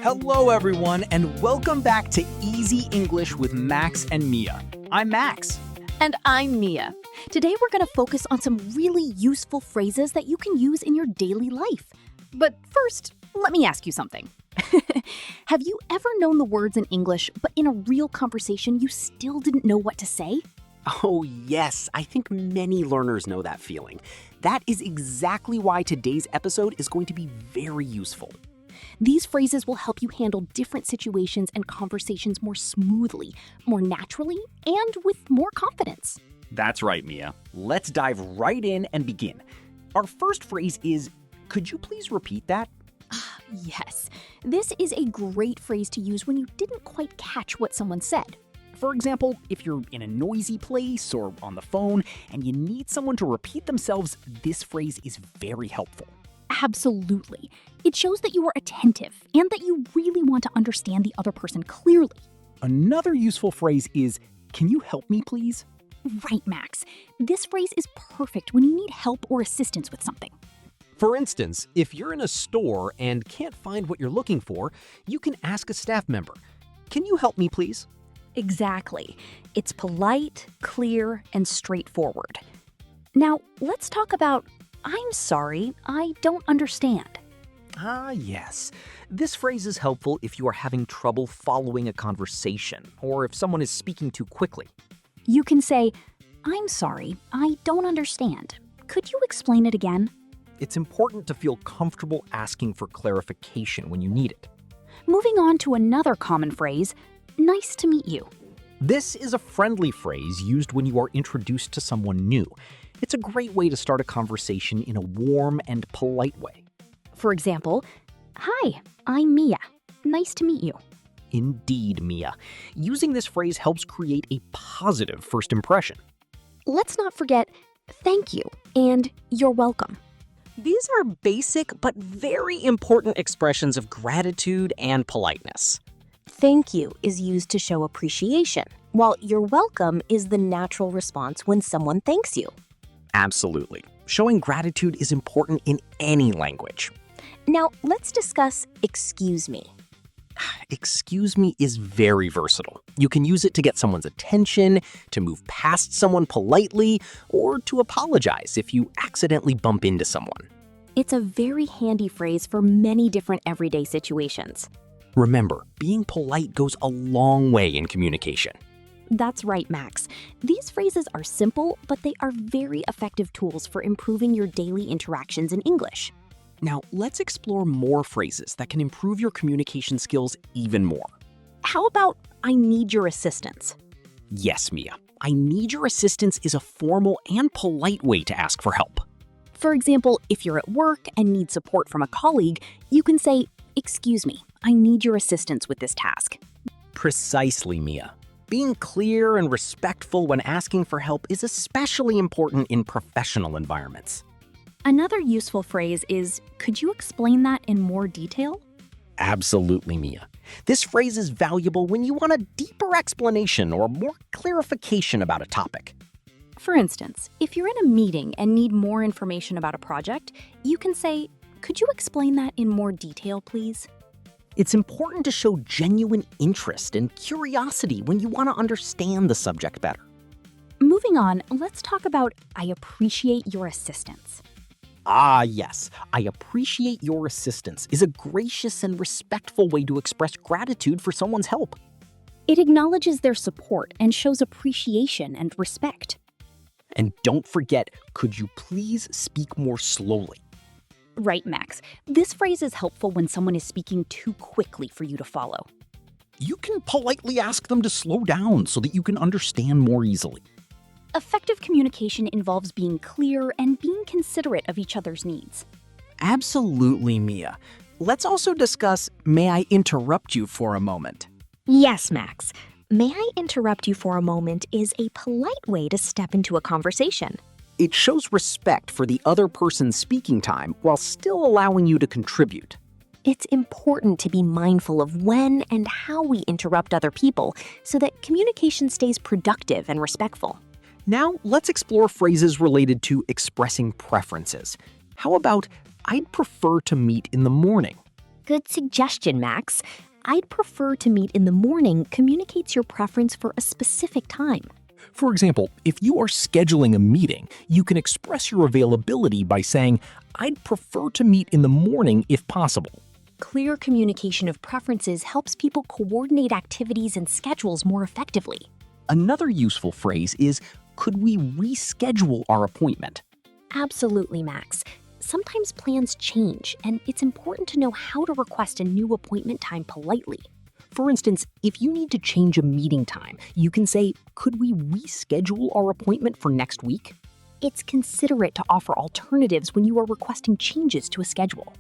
Hello, everyone, and welcome back to Easy English with Max and Mia. I'm Max. And I'm Mia. Today we're going to focus on some really useful phrases that you can use in your daily life. But first, let me ask you something. Have you ever known the words in English, but in a real conversation you still didn't know what to say? Oh, yes. I think many learners know that feeling. That is exactly why today's episode is going to be very useful. These phrases will help you handle different situations and conversations more smoothly, more naturally, and with more confidence. That's right, Mia. Let's dive right in and begin. Our first phrase is, could you please repeat that? Yes, this is a great phrase to use when you didn't quite catch what someone said. For example, if you're in a noisy place or on the phone and you need someone to repeat themselves, this phrase is very helpful. Absolutely. It shows that you are attentive and that you really want to understand the other person clearly. Another useful phrase is, can you help me, please? Right, Max. This phrase is perfect when you need help or assistance with something. For instance, if you're in a store and can't find what you're looking for, you can ask a staff member, "Can you help me, please?" Exactly. It's polite, clear, and straightforward. Now, let's talk about, I'm sorry, I don't understand. Ah, yes. This phrase is helpful if you are having trouble following a conversation or if someone is speaking too quickly. You can say, I'm sorry, I don't understand. Could you explain it again? It's important to feel comfortable asking for clarification when you need it. Moving on to another common phrase, nice to meet you. This is a friendly phrase used when you are introduced to someone new. It's a great way to start a conversation in a warm and polite way. For example, hi, I'm Mia. Nice to meet you. Indeed, Mia. Using this phrase helps create a positive first impression. Let's not forget, thank you and you're welcome. These are basic but very important expressions of gratitude and politeness. Thank you is used to show appreciation, while you're welcome is the natural response when someone thanks you. Absolutely. Showing gratitude is important in any language. Now, let's discuss excuse me. Excuse me is very versatile. You can use it to get someone's attention, to move past someone politely, or to apologize if you accidentally bump into someone. It's a very handy phrase for many different everyday situations. Remember, being polite goes a long way in communication. That's right, Max. These phrases are simple, but they are very effective tools for improving your daily interactions in English. Now, let's explore more phrases that can improve your communication skills even more. How about, I need your assistance? Yes, Mia. I need your assistance is a formal and polite way to ask for help. For example, if you're at work and need support from a colleague, you can say, excuse me, I need your assistance with this task. Precisely, Mia. Being clear and respectful when asking for help is especially important in professional environments. Another useful phrase is, could you explain that in more detail? Absolutely, Mia. This phrase is valuable when you want a deeper explanation or more clarification about a topic. For instance, if you're in a meeting and need more information about a project, you can say, could you explain that in more detail, please? It's important to show genuine interest and curiosity when you want to understand the subject better. Moving on, let's talk about I appreciate your assistance. Ah, yes. I appreciate your assistance is a gracious and respectful way to express gratitude for someone's help. It acknowledges their support and shows appreciation and respect. And don't forget, could you please speak more slowly? Right, Max. This phrase is helpful when someone is speaking too quickly for you to follow. You can politely ask them to slow down so that you can understand more easily. Effective communication involves being clear and being considerate of each other's needs. Absolutely, Mia. Let's also discuss, may I interrupt you for a moment? Yes, Max. May I interrupt you for a moment is a polite way to step into a conversation. It shows respect for the other person's speaking time while still allowing you to contribute. It's important to be mindful of when and how we interrupt other people so that communication stays productive and respectful. Now, let's explore phrases related to expressing preferences. How about, I'd prefer to meet in the morning? Good suggestion, Max. I'd prefer to meet in the morning communicates your preference for a specific time. For example, if you are scheduling a meeting, you can express your availability by saying, "I'd prefer to meet in the morning if possible." Clear communication of preferences helps people coordinate activities and schedules more effectively. Another useful phrase is, "Could we reschedule our appointment?" Absolutely, Max. Sometimes plans change, and it's important to know how to request a new appointment time politely. For instance, if you need to change a meeting time, you can say, "Could we reschedule our appointment for next week?" It's considerate to offer alternatives when you are requesting changes to a schedule.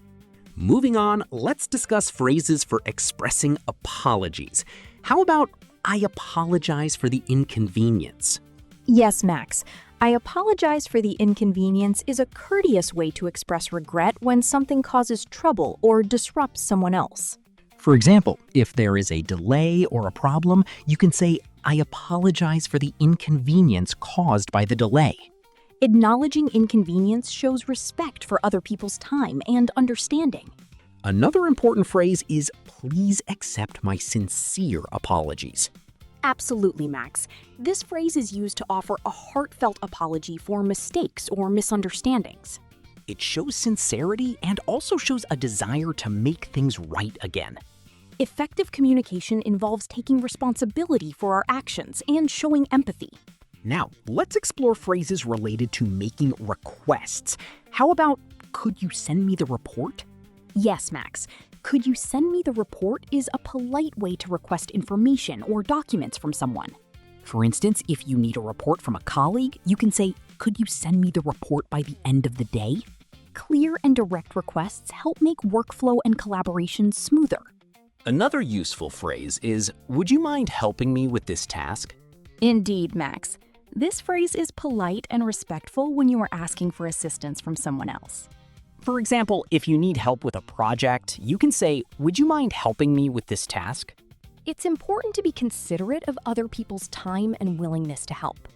Moving on, let's discuss phrases for expressing apologies. How about, "I apologize for the inconvenience"? Yes, Max. I apologize for the inconvenience is a courteous way to express regret when something causes trouble or disrupts someone else. For example, if there is a delay or a problem, you can say, "I apologize for the inconvenience caused by the delay." Acknowledging inconvenience shows respect for other people's time and understanding. Another important phrase is, "Please accept my sincere apologies." Absolutely, Max. This phrase is used to offer a heartfelt apology for mistakes or misunderstandings. It shows sincerity and also shows a desire to make things right again. Effective communication involves taking responsibility for our actions and showing empathy. Now, let's explore phrases related to making requests. How about, "Could you send me the report?" Yes, Max. Could you send me the report is a polite way to request information or documents from someone. For instance, if you need a report from a colleague, you can say, "Could you send me the report by the end of the day?" Clear and direct requests help make workflow and collaboration smoother. Another useful phrase is, "Would you mind helping me with this task?" Indeed, Max. This phrase is polite and respectful when you are asking for assistance from someone else. For example, if you need help with a project, you can say, "Would you mind helping me with this task?" It's important to be considerate of other people's time and willingness to help.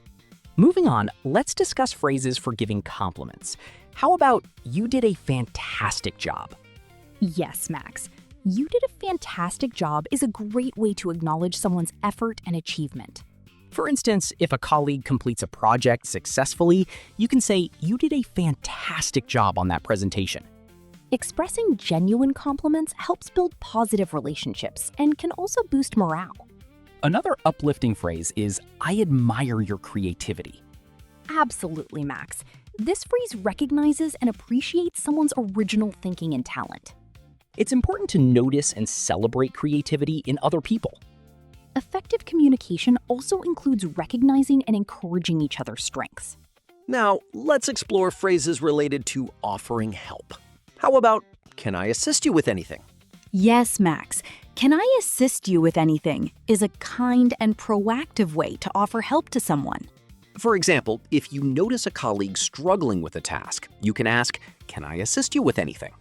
Moving on, let's discuss phrases for giving compliments. How about, "You did a fantastic job"? Yes, Max. You did a fantastic job is a great way to acknowledge someone's effort and achievement. For instance, if a colleague completes a project successfully, you can say, "You did a fantastic job on that presentation." Expressing genuine compliments helps build positive relationships and can also boost morale. Another uplifting phrase is, "I admire your creativity." Absolutely, Max. This phrase recognizes and appreciates someone's original thinking and talent. It's important to notice and celebrate creativity in other people. Effective communication also includes recognizing and encouraging each other's strengths. Now, let's explore phrases related to offering help. How about, "Can I assist you with anything?" Yes, Max. Can I assist you with anything is a kind and proactive way to offer help to someone. For example, if you notice a colleague struggling with a task, you can ask, "Can I assist you with anything?"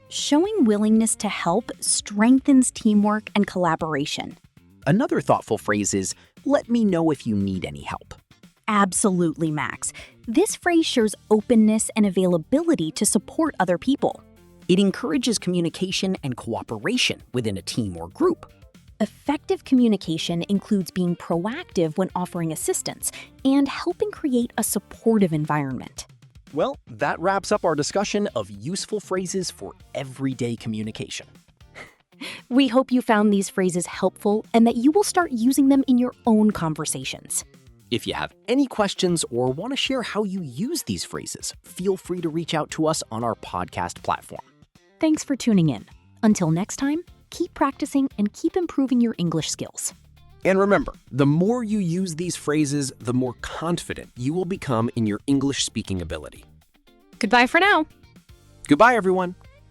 Showing willingness to help strengthens teamwork and collaboration. Another thoughtful phrase is, "Let me know if you need any help." Absolutely, Max. This phrase shows openness and availability to support other people. It encourages communication and cooperation within a team or group. Effective communication includes being proactive when offering assistance and helping create a supportive environment. Well, that wraps up our discussion of useful phrases for everyday communication. We hope you found these phrases helpful and that you will start using them in your own conversations. If you have any questions or want to share how you use these phrases, feel free to reach out to us on our podcast platform. Thanks for tuning in. Until next time, keep practicing and keep improving your English skills. And remember, the more you use these phrases, the more confident you will become in your English speaking ability. Goodbye for now. Goodbye, everyone.